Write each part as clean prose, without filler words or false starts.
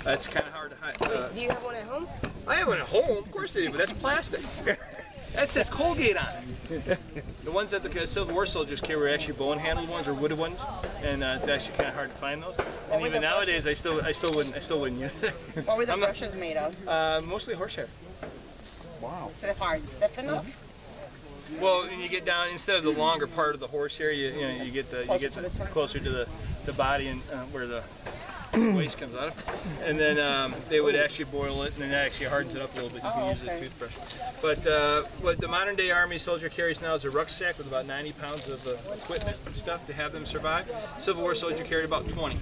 That's kind of hard to hide. Do you have one at home? I have one at home, of course I do, but that's plastic. That says Colgate on it. The ones that the Civil War soldiers carry were actually bone-handled ones or wooded ones, and it's actually kind of hard to find those. And even nowadays, I still wouldn't use it. What were the brushes made of? Mostly horsehair. Wow. Is it hard, stiff enough? Well, when you get down, instead of the longer part of the horsehair, you get closer to the body and where the waste comes out of, and then they would actually boil it, and then that actually hardens it up a little bit. You can use a toothbrush. But what the modern day Army soldier carries now is a rucksack with about 90 pounds of equipment and stuff to have them survive. Civil War soldier carried about 20.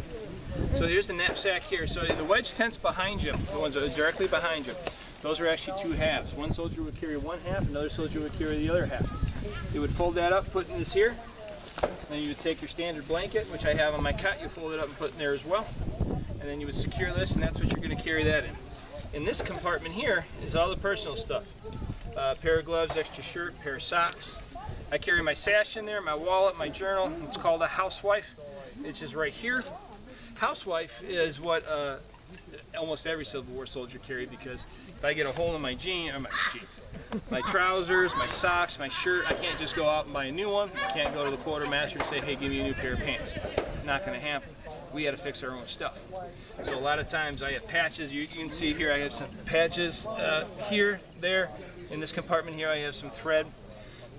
So here's the knapsack here. So the wedge tents behind you, the ones that are directly behind you, those are actually two halves. One soldier would carry one half, another soldier would carry the other half. You would fold that up, put in this here. Then you would take your standard blanket, which I have on my cot, you fold it up and put in there as well. And then you would secure this, and that's what you're going to carry that in. In this compartment here is all the personal stuff. Pair of gloves, extra shirt, pair of socks. I carry my sash in there, my wallet, my journal. It's called a housewife. It's just right here. Housewife is what almost every Civil War soldier carried, because if I get a hole in my my trousers, my socks, my shirt, I can't just go out and buy a new one. I can't go to the quartermaster and say, hey, give me a new pair of pants. Not going to happen. We had to fix our own stuff. So a lot of times I have patches. You can see here I have some patches here, there. In this compartment here I have some thread.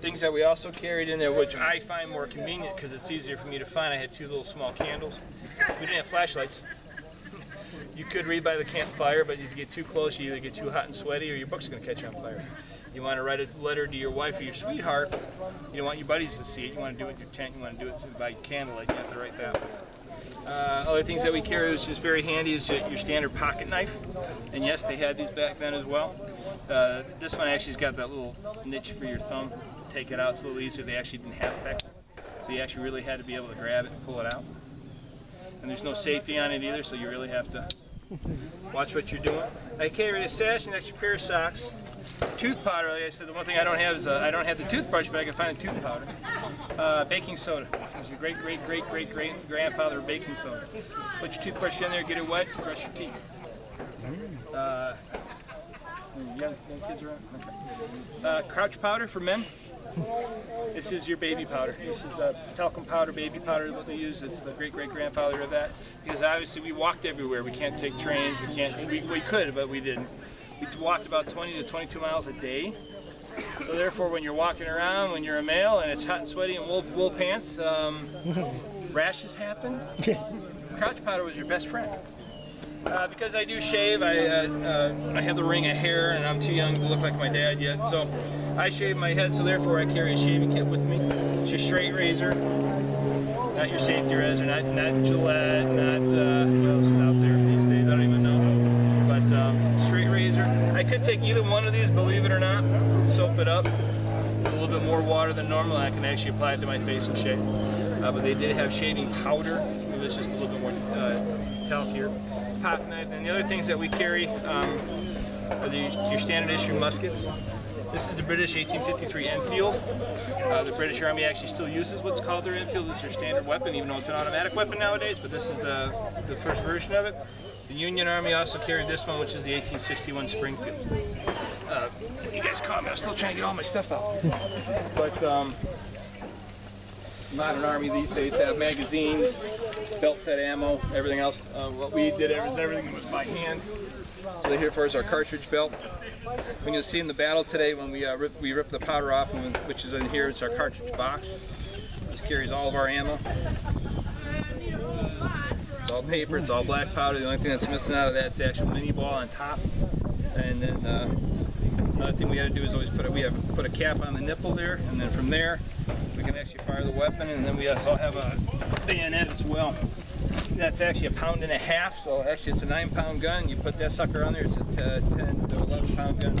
Things that we also carried in there, which I find more convenient because it's easier for me to find. I had two little small candles. We didn't have flashlights. You could read by the campfire, but if you get too close, you either get too hot and sweaty or your book's going to catch on fire. You want to write a letter to your wife or your sweetheart, you don't want your buddies to see it. You want to do it in your tent, you want to do it by candlelight, you have to write that one. Other things that we carry, which is very handy, is your standard pocket knife. And yes, they had these back then as well. This one actually has got that little niche for your thumb. Take it out, it's a little easier. They actually didn't have pecs, so you actually really had to be able to grab it and pull it out. And there's no safety on it either, so you really have to watch what you're doing. I carry a sash, an extra pair of socks, tooth powder. Like I said, the one thing I don't have is I don't have the toothbrush, but I can find a tooth powder. Baking soda. This is your great grandfather baking soda. Put your toothbrush in there, get it wet, brush your teeth. Young kids around? Okay. Crouch powder for men. This is your baby powder. This is talcum powder, baby powder, what they use. It's the great-great-grandfather of that. Because obviously we walked everywhere. We can't take trains. We could, but we didn't. We walked about 20 to 22 miles a day. So therefore, when you're walking around, when you're a male and it's hot and sweaty and wool pants, rashes happen. Crouch powder was your best friend. Because I do shave, I have the ring of hair, and I'm too young to look like my dad yet. So I shave my head, so therefore I carry a shaving kit with me. It's your straight razor, not your safety razor, not Gillette, not what else is out there these days. I don't even know. But straight razor. I could take either one of these, believe it or not, soap it up, with a little bit more water than normal, and I can actually apply it to my face and shave. But they did have shaving powder. It was just a little bit more talc here. Pop knife, and the other things that we carry are your standard issue muskets. This is the British 1853 Enfield. The British Army actually still uses what's called their Enfield. It's their standard weapon, even though it's an automatic weapon nowadays, but this is the first version of it. The Union Army also carried this one, which is the 1861 Springfield. You guys caught me, I was still trying to get all my stuff out. But modern Army these days have magazines, belt-fed ammo, everything else. What we did, everything was by hand. So here for us our cartridge belt. When you'll see in the battle today, when we rip the powder off, which is in here, it's our cartridge box. This carries all of our ammo. It's all paper, it's all black powder. The only thing that's missing out of that is the actual mini ball on top. And then another thing we got to do is always put a cap on the nipple there, and then from there we can actually fire the weapon. And then we also have a bayonet as well. That's actually 1.5 pounds, so actually it's a 9-pound gun. You put that sucker on there, it's a 10 to 11-pound gun.